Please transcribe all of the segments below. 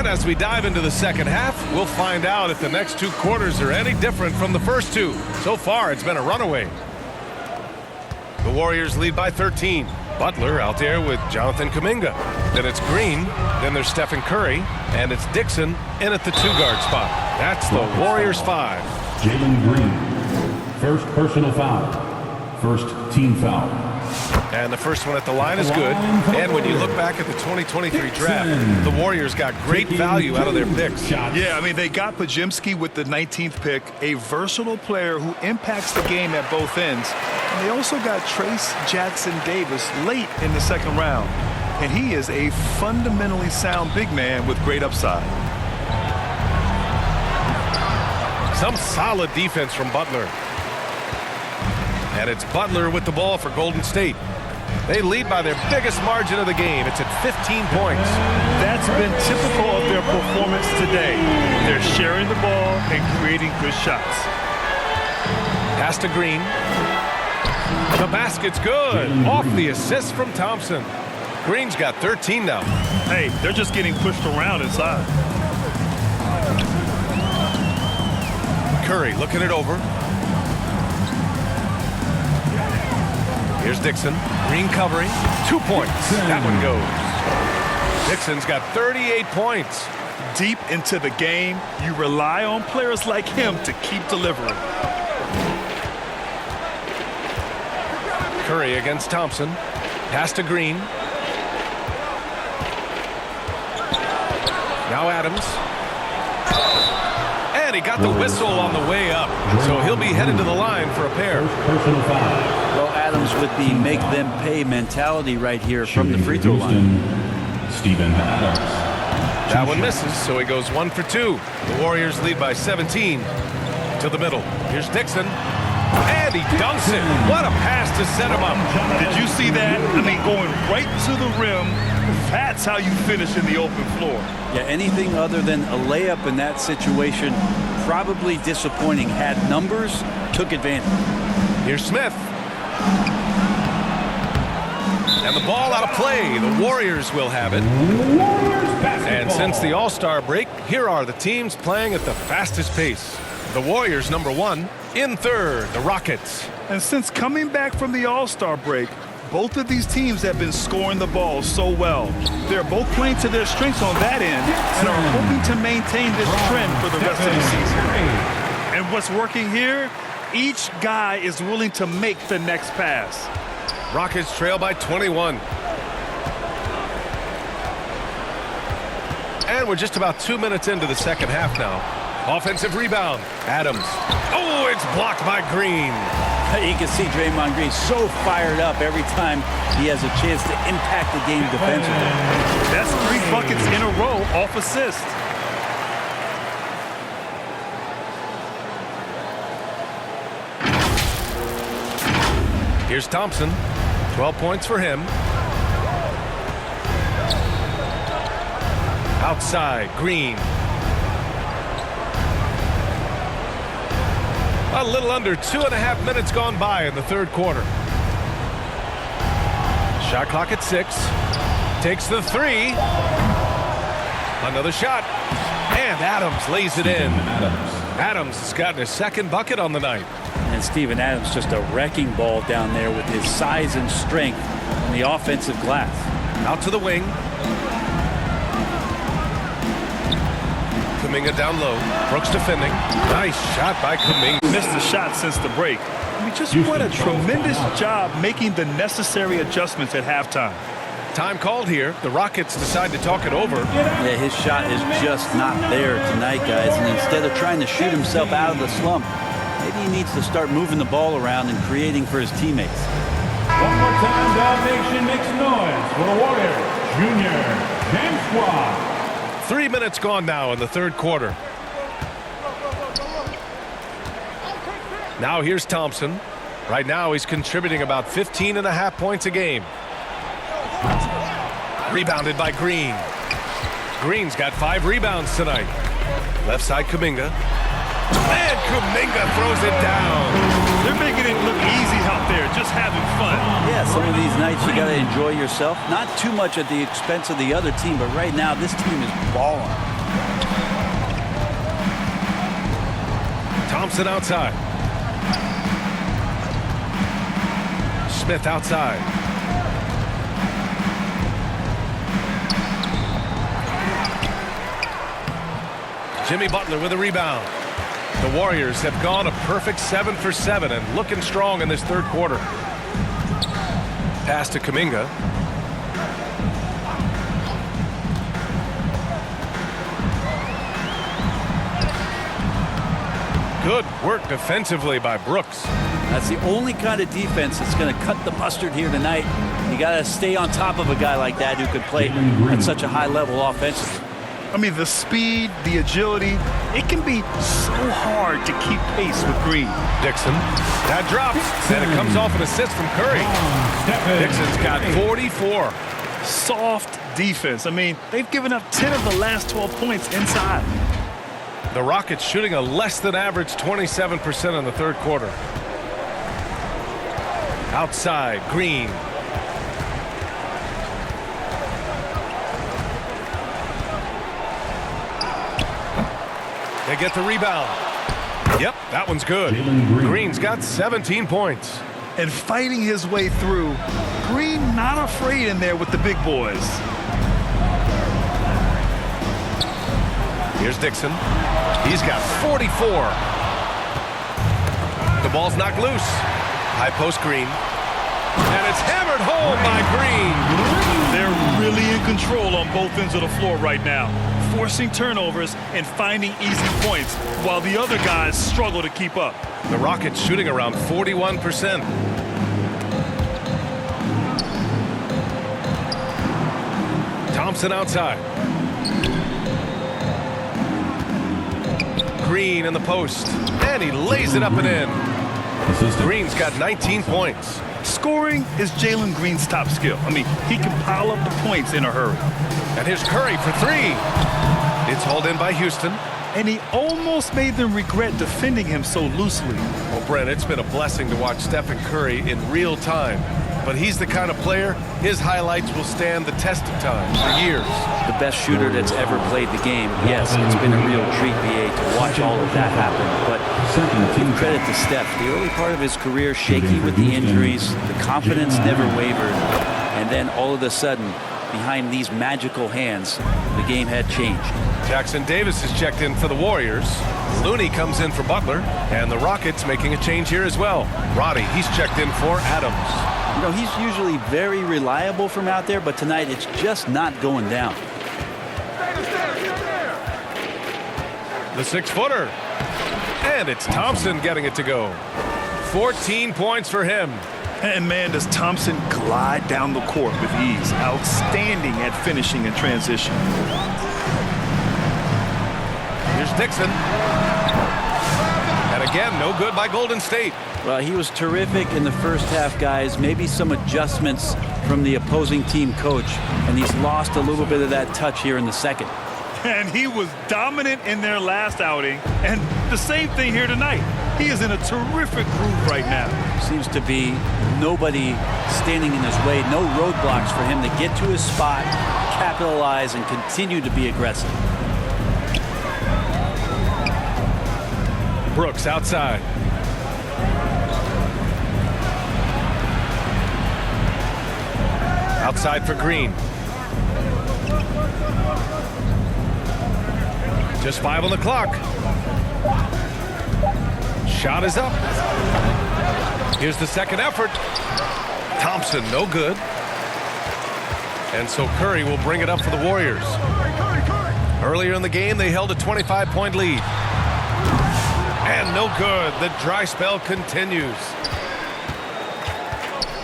And as we dive into the second half, we'll find out if the next two quarters are any different from the first two. So far, it's been a runaway. The Warriors lead by 13. Butler out there with Jonathan Kuminga. Then it's Green. Then there's Stephen Curry. And it's Dixon in at the two-guard spot. That's the Warriors 5. Jalen Green, first personal foul. First team foul. And the first one at the line is good. And when you look back at the 2023 draft, the Warriors got great value out of their picks. Yeah, I mean, they got Podziemski with the 19th pick, a versatile player who impacts the game at both ends. And they also got Trace Jackson-Davis late in the second round. And he is a fundamentally sound big man with great upside. Some solid defense from Butler. And it's Butler with the ball for Golden State. They lead by their biggest margin of the game. It's at 15 points. That's been typical of their performance today. They're sharing the ball and creating good shots. Pass to Green. The basket's good. Off the assist from Thompson. Green's got 13 now. Hey, they're just getting pushed around inside. Curry looking it over. Here's Dixon. Green covering. 2 points. That one goes. Dixon's got 38 points. Deep into the game, you rely on players like him to keep delivering. Curry against Thompson. Pass to Green. Now Adams. And he got the whistle on the way up. So he'll be headed to the line for a pair. Personal foul. Well, Adams with the make-them-pay mentality right here from the free throw line. Stephen Adams. That one misses, so he goes 1 for 2. The Warriors lead by 17. To the middle. Here's Dixon. And he dunks it. What a pass to set him up. Did you see that? I mean, going right to the rim. That's how you finish in the open floor. Yeah, anything other than a layup in that situation, probably disappointing. Had numbers, took advantage. Here's Smith. And the ball out of play. The Warriors will have it. And since the All-Star break, here are the teams playing at the fastest pace. The Warriors, number 1. In third, the Rockets. And since coming back from the All-Star break, both of these teams have been scoring the ball so well. They're both playing to their strengths on that end and are hoping to maintain this trend for the rest of the season. And what's working here? Each guy is willing to make the next pass. Rockets trail by 21. And we're just about 2 minutes into the second half now. Offensive rebound. Adams. Oh, it's blocked by Green. You can see Draymond Green so fired up every time he has a chance to impact the game defensively. That's 3 buckets in a row off assist. Here's Thompson. 12 points for him. Outside, Green. A little under 2.5 minutes gone by in the third quarter. Shot clock at 6. Takes the 3. Another shot. And Adams lays it in. Adams has gotten his second bucket on the night. And Steven Adams just a wrecking ball down there with his size and strength on the offensive glass. Out to the wing. Kuminga down low. Brooks defending. Nice shot by Kuminga. Missed a shot since the break. I mean, just what a tremendous job making the necessary adjustments at halftime. Time called here. The Rockets decide to talk it over. Yeah, his shot is just not there tonight, guys. And instead of trying to shoot himself out of the slump, maybe he needs to start moving the ball around and creating for his teammates. One more time, Dog Nation makes noise for the Warriors. Junior James Squad. 3 minutes gone now in the third quarter. Now here's Thompson. Right now he's contributing about 15.5 points a game. Rebounded by Green. Green's got 5 rebounds tonight. Left side Kuminga. And Kuminga throws it down. They're making it look easy out there, just having fun. Yeah, some of these nights you got to enjoy yourself. Not too much at the expense of the other team, but right now this team is balling. Thompson outside. Smith outside. Jimmy Butler with a rebound. The Warriors have gone a perfect 7 for 7 and looking strong in this third quarter. Pass to Kuminga. Good work defensively by Brooks. That's the only kind of defense that's going to cut the mustard here tonight. You got to stay on top of a guy like that who could play at such a high level offensively. I mean, the speed, the agility, it can be so hard to keep pace with Green. Dixon. That drops, and it comes off an assist from Curry. Dixon's got 44. Soft defense. I mean, they've given up 10 of the last 12 points inside. The Rockets shooting a less than average 27% in the third quarter. Outside, Green. They get the rebound. Yep, that one's good. Green's got 17 points. And fighting his way through, Green not afraid in there with the big boys. Here's Dixon. He's got 44. The ball's knocked loose. High post Green. And it's hammered home by Green. They're really in control on both ends of the floor right now, forcing turnovers and finding easy points while the other guys struggle to keep up. The Rockets shooting around 41%. Thompson outside. Green in the post. And he lays it up and in. Green's got 19 points. Scoring is Jalen Green's top skill. I mean, he can pile up the points in a hurry. And here's Curry for three. It's hauled in by Houston. And he almost made them regret defending him so loosely. Well, Brent, it's been a blessing to watch Stephen Curry in real time. But he's the kind of player, his highlights will stand the test of time for years. The best shooter that's ever played the game. Yes, it's been a real treat, BA, to watch all of that happen. But give credit to Steph. The early part of his career, shaky with the injuries, the confidence never wavered. And then all of a sudden, behind these magical hands, the game had changed. Jackson Davis is checked in for the Warriors. Looney comes in for Butler. And the Rockets making a change here as well. Roddy, he's checked in for Adams. You know, he's usually very reliable from out there, but tonight it's just not going down. The 6-footer. And it's Thompson getting it to go. 14 points for him. And man, does Thompson glide down the court with ease. Outstanding at finishing in transition. Here's Dixon. And again, no good by Golden State. Well, he was terrific in the first half, guys. Maybe some adjustments from the opposing team coach, and he's lost a little bit of that touch here in the second. And he was dominant in their last outing, and the same thing here tonight. He is in a terrific groove right now. Seems to be nobody standing in his way, no roadblocks for him to get to his spot, capitalize, and continue to be aggressive. Brooks outside. Outside for Green. Just 5 on the clock. Shot is up. Here's the second effort. Thompson, no good. And so Curry will bring it up for the Warriors. Earlier in the game, they held a 25-point lead. And no good. The dry spell continues.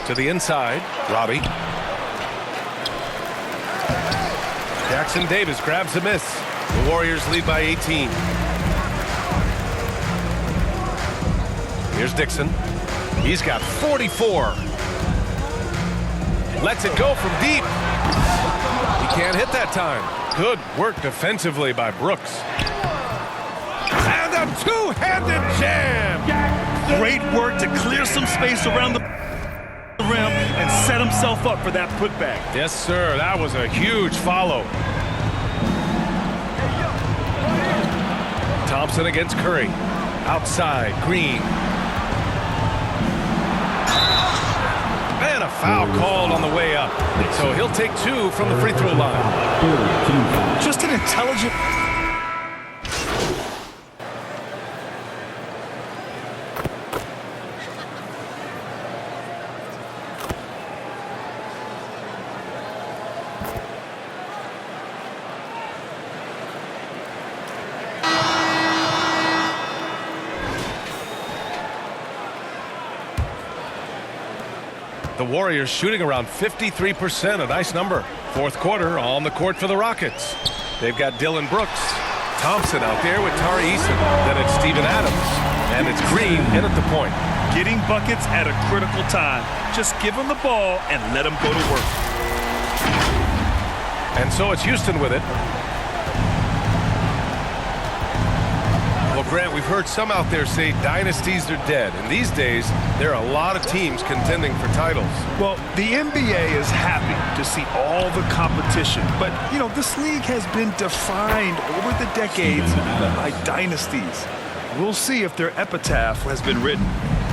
To the inside, Robbie. Jackson Davis grabs a miss. The Warriors lead by 18. Here's Dixon. He's got 44. Lets it go from deep. He can't hit that time. Good work defensively by Brooks. And a two-handed jam. Great work to clear some space around the rim and set himself up for that putback. Yes, sir. That was a huge follow. Thompson against Curry. Outside, Green. And a foul called on the way up. So he'll take 2 from the free throw line. Just an intelligent... The Warriors shooting around 53%, a nice number. Fourth quarter on the court for the Rockets. They've got Dylan Brooks, Thompson out there with Tari Eason. Then it's Steven Adams, and it's Green in at the point. Getting buckets at a critical time. Just give him the ball and let him go to work. And so it's Houston with it. Well, Grant, we've heard some out there say dynasties are dead. And these days, there are a lot of teams contending for titles. Well, the NBA is happy to see all the competition. But, you know, this league has been defined over the decades by dynasties. We'll see if their epitaph has been written.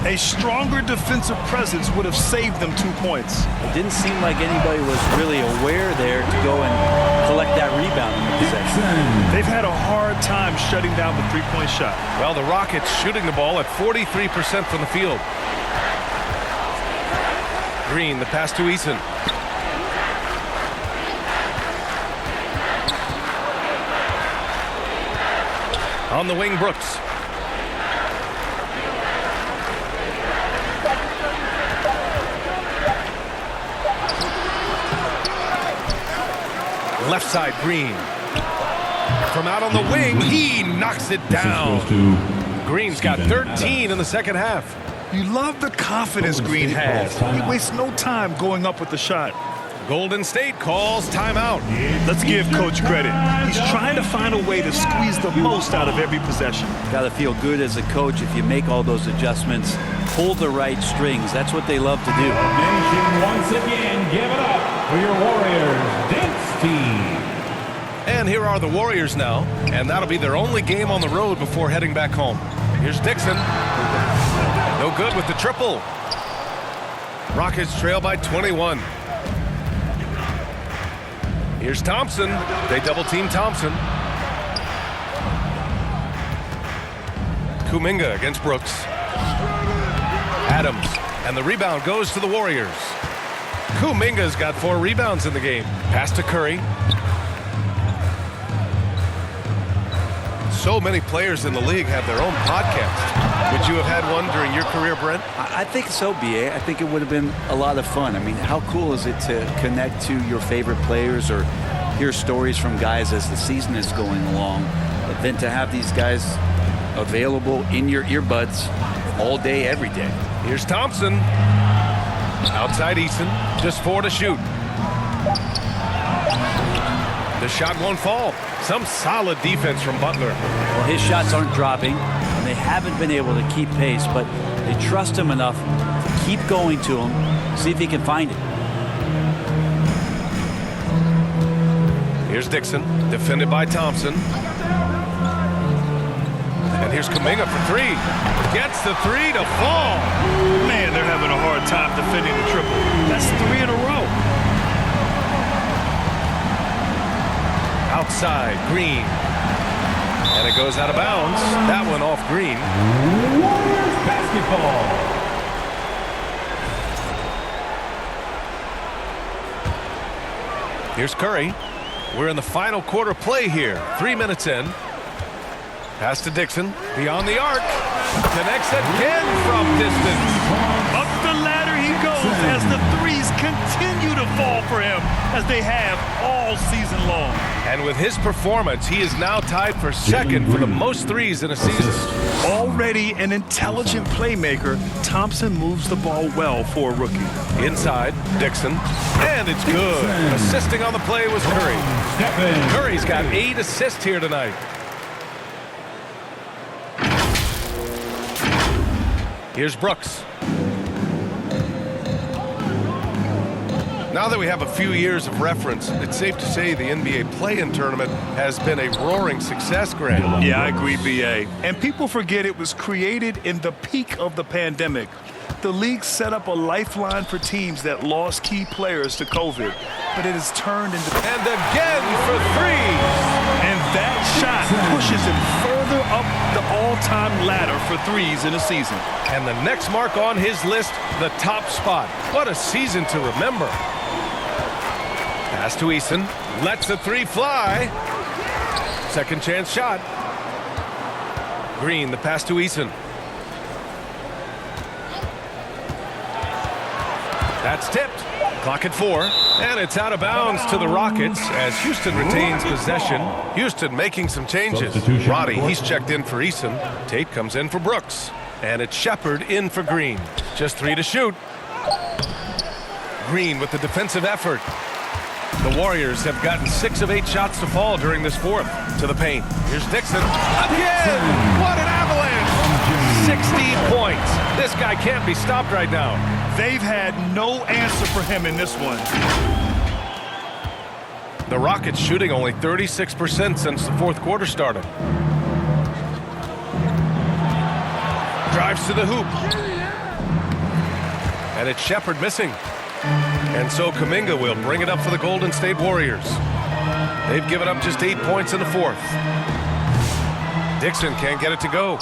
A stronger defensive presence would have saved them 2 points. It didn't seem like anybody was really aware there to go and collect that rebound in the possession. They've had a hard time shutting down the three-point shot. Well, the Rockets shooting the ball at 43% from the field. Green, the pass to Eason. On the wing, Brooks. Left side, Green. From out on the wing, he knocks it down. Green's got 13 in the second half. You love the confidence Green has. He wastes no time going up with the shot. Golden State calls timeout. Let's give Coach credit. He's trying to find a way to squeeze the most out of every possession. Got to feel good as a coach if you make all those adjustments. Pull the right strings. That's what they love to do. Nation, once again, give it up for your Warriors dance team. And here are the Warriors now, and that'll be their only game on the road before heading back home. Here's Dixon. No good with the triple. Rockets trail by 21. Here's Thompson. They double-team Thompson. Kuminga against Brooks. Adams, and the rebound goes to the Warriors. Kuminga's got 4 rebounds in the game. Pass to Curry. So many players in the league have their own podcast. Would you have had one during your career, Brent? I think so, B.A. I think it would have been a lot of fun. I mean, how cool is it to connect to your favorite players or hear stories from guys as the season is going along, but then to have these guys available in your earbuds all day, every day. Here's Thompson. Outside Eason. Just 4 to shoot. The shot won't fall. Some solid defense from Butler. Well, his shots aren't dropping, and they haven't been able to keep pace, but they trust him enough to keep going to him, see if he can find it. Here's Dixon, defended by Thompson. And here's Kuminga for 3. Gets the 3 to fall. Man, they're having a hard time defending the triple. That's 3 in a row. Outside, Green. And it goes out of bounds. That one off Green. Warriors basketball. Here's Curry. We're in the final quarter play here. 3 minutes in. Pass to Dixon. Beyond the arc. Connects again from distance. Up the ladder he goes as the threes continue to fall for him, as they have all season long. And with his performance, he is now tied for second for the most threes in a season. Already an intelligent playmaker, Thompson moves the ball well for a rookie. Inside, Dixon. And it's good. Assisting on the play was Curry. Curry's got 8 assists here tonight. Here's Brooks. Now that we have a few years of reference, it's safe to say the NBA play-in tournament has been a roaring success, Grant. Yeah, I agree, B.A. And people forget it was created in the peak of the pandemic. The league set up a lifeline for teams that lost key players to COVID, but it has turned into... And again for three. And that shot pushes him further up the all-time ladder for threes in a season. And the next mark on his list, the top spot. What a season to remember. Pass to Eason. Lets the three fly. Second chance shot. Green, the pass to Eason. That's tipped. Clock at 4. And it's out of bounds to the Rockets as Houston retains possession. Houston making some changes. Roddy, he's checked in for Eason. Tate comes in for Brooks. And it's Shepard in for Green. Just 3 to shoot. Green with the defensive effort. The Warriors have gotten 6 of 8 shots to fall during this fourth. To the paint. Here's Dixon. Again! What an avalanche! 60 points. This guy can't be stopped right now. They've had no answer for him in this one. The Rockets shooting only 36% since the fourth quarter started. Drives to the hoop. And it's Shepard missing. And so Kuminga will bring it up for the Golden State Warriors. They've given up just 8 points in the fourth. Dixon can't get it to go.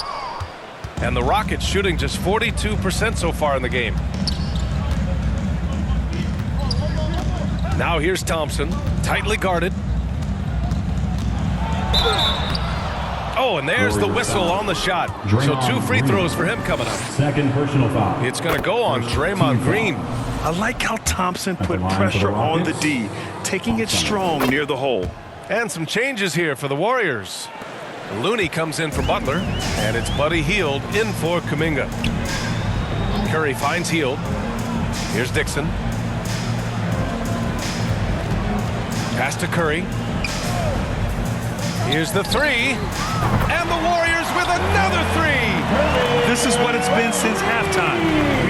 And the Rockets shooting just 42% so far in the game. Now here's Thompson, tightly guarded. Oh, and there's the whistle on the shot. So 2 free throws for him coming up. Second personal foul. It's going to go on Draymond Green. I like how Thompson put pressure on the D, taking it strong near the hole. And some changes here for the Warriors. Looney comes in for Butler, and it's Buddy Hield in for Kuminga. Curry finds Hield. Here's Dixon. Pass to Curry. Here's the 3. And the Warriors with another 3. This is what it's been since halftime.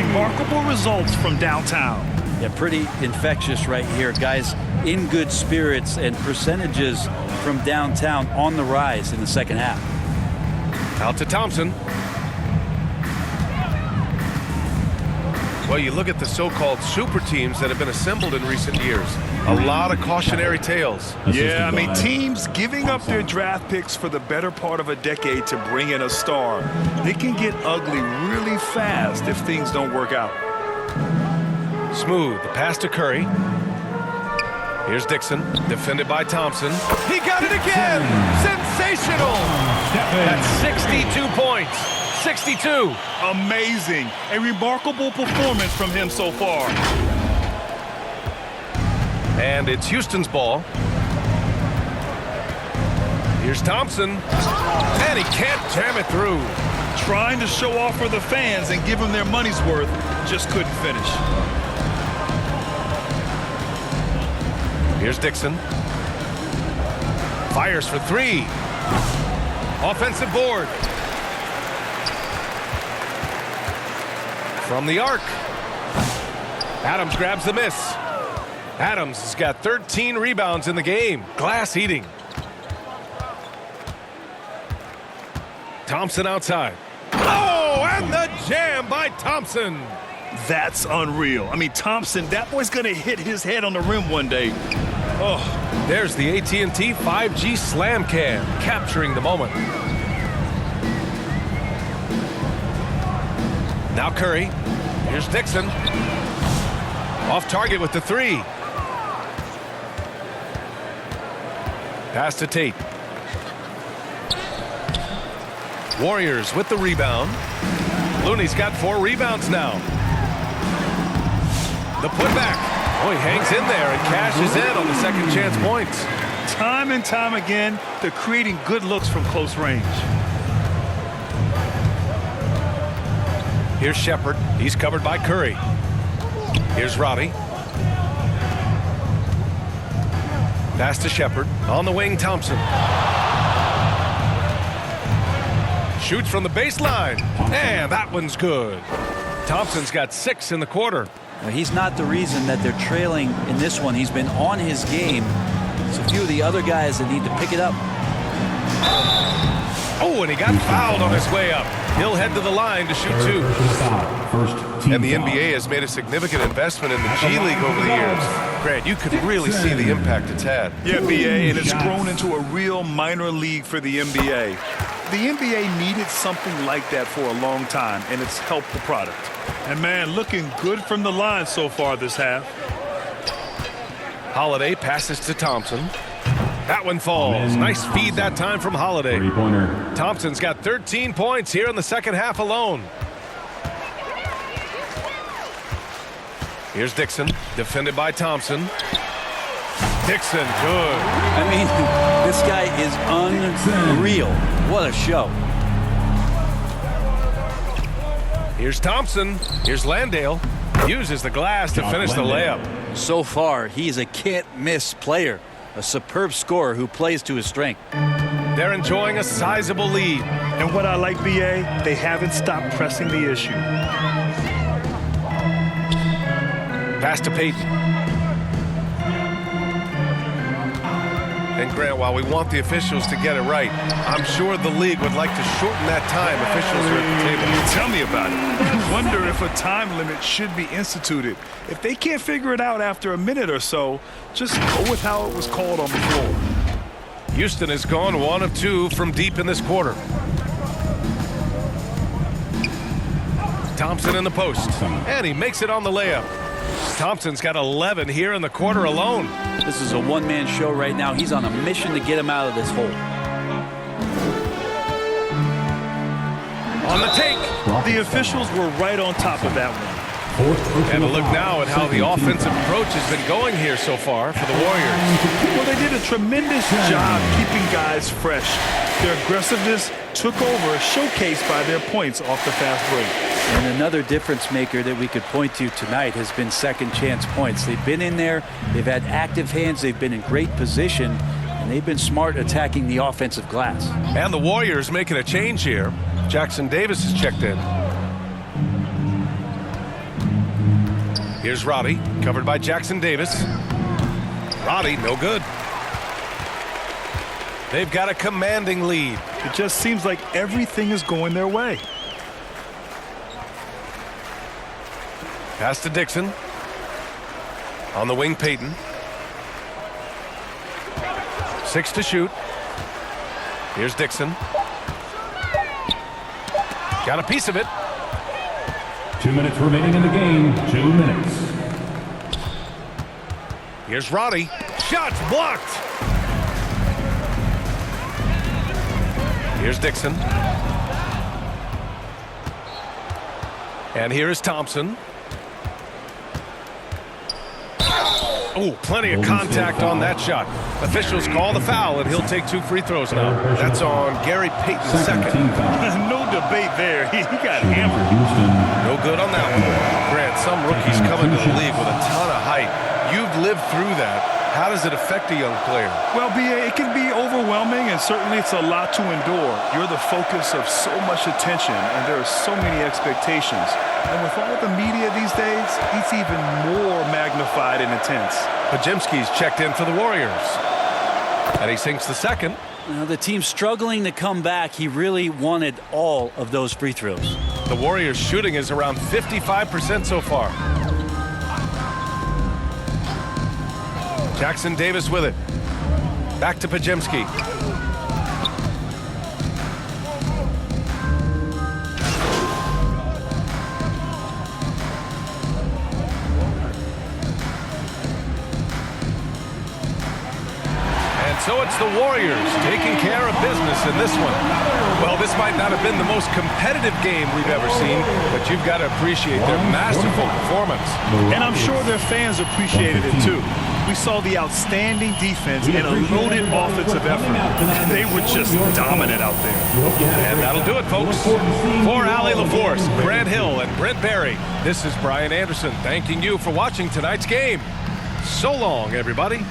Remarkable results from downtown. Yeah, pretty infectious right here. Guys in good spirits and percentages from downtown on the rise in the second half. Out to Thompson. Well, you look at the so-called super teams that have been assembled in recent years. A lot of cautionary tales. Yeah, I mean, teams giving up their draft picks for the better part of a decade to bring in a star. They can get ugly really fast if things don't work out. Smooth, the pass to Curry. Here's Dixon, defended by Thompson. He got it again! Sensational! That's 62 points. 62. Amazing. A remarkable performance from him so far. And it's Houston's ball. Here's Thompson. And he can't jam it through. Trying to show off for the fans and give them their money's worth, just couldn't finish. Here's Dixon. Fires for 3. Offensive board. From the arc. Adams grabs the miss. Adams has got 13 rebounds in the game. Glass eating. Thompson outside. Oh, and the jam by Thompson. That's unreal. I mean, Thompson, that boy's going to hit his head on the rim one day. Oh, there's the AT&T 5G Slam Cam, capturing the moment. Now Curry. Here's Dixon. Off target with the 3. Pass to Tate. Warriors with the rebound. Looney's got 4 rebounds now. The putback. Oh, he hangs in there and cashes in on the second chance points. Time and time again, they're creating good looks from close range. Here's Shepard. He's covered by Curry. Here's Roddy. Pass to Shepard. On the wing, Thompson. Shoots from the baseline. And that one's good. Thompson's got 6 in the quarter. He's not the reason that they're trailing in this one. He's been on his game. It's a few of the other guys that need to pick it up. Oh, and he got fouled on his way up. He'll head to the line to shoot two. And the NBA has made a significant investment in the G League over the years. Grant, you could really see the impact it's had. Yeah, BA, and it's grown into a real minor league for the NBA. The NBA needed something like that for a long time, and it's helped the product. And, man, looking good from the line so far this half. Holiday passes to Thompson. That one falls. Nice feed that time from Holiday. Thompson's got 13 points here in the second half alone. Here's Dixon, defended by Thompson. Dixon, good. I mean, this guy is unreal. What a show. Here's Thompson. Here's Landale. Uses the glass to finish the layup. So far, he's a can't-miss player. A superb scorer who plays to his strength. They're enjoying a sizable lead. And what I like, BA, they haven't stopped pressing the issue. Pass to Payton. And Grant, while we want the officials to get it right, I'm sure the league would like to shorten that time officials are at the table. Tell me about it. I wonder if a time limit should be instituted. If they can't figure it out after a minute or so, just go with how it was called on the floor. Houston has gone 1 of 2 from deep in this quarter. Thompson in the post, and he makes it on the layup. Thompson's got 11 here in the quarter alone. This is a one-man show right now. He's on a mission to get him out of this hole. On the take. The officials were right on top of that one. And a look now at how the offensive approach has been going here so far for the Warriors. Well, they did a tremendous job keeping guys fresh. Their aggressiveness took over, showcased by their points off the fast break. And another difference maker that we could point to tonight has been second chance points. They've been in there, they've had active hands, they've been in great position, and they've been smart attacking the offensive glass. And the Warriors making a change here. Jackson Davis is checked in. Here's Roddy, covered by Jackson Davis. Roddy, no good. They've got a commanding lead. It just seems like everything is going their way. Pass to Dixon. On the wing, Payton. 6 to shoot. Here's Dixon. Got a piece of it. 2 minutes remaining in the game. 2 minutes. Here's Roddy. Shots blocked. Here's Dixon. And here is Thompson. Oh, plenty of contact on that shot. Officials call the foul, and he'll take 2 free throws now. That's on Gary Payton's second. No debate there. He got hammered. No good on that one. Grant, some rookies come into the league with a ton of height. You've lived through that. How does it affect a young player? Well, BA, it can be overwhelming, and certainly it's a lot to endure. You're the focus of so much attention, and there are so many expectations. And with all the media these days, it's even more magnified and intense. Pajemski's checked in for the Warriors. And he sinks the second. Now, the team's struggling to come back. He really wanted all of those free throws. The Warriors' shooting is around 55% so far. Jackson Davis with it. Back to Pajemski. And so it's the Warriors taking care of business in this one. Well, this might not have been the most competitive game we've ever seen, but you've got to appreciate their masterful performance. And I'm sure their fans appreciated it too. We saw the outstanding defense and a loaded offensive effort. They were just dominant out there. And that'll do it, folks. For Allie LaForce, Grant Hill, and Brent Barry, this is Brian Anderson thanking you for watching tonight's game. So long, everybody.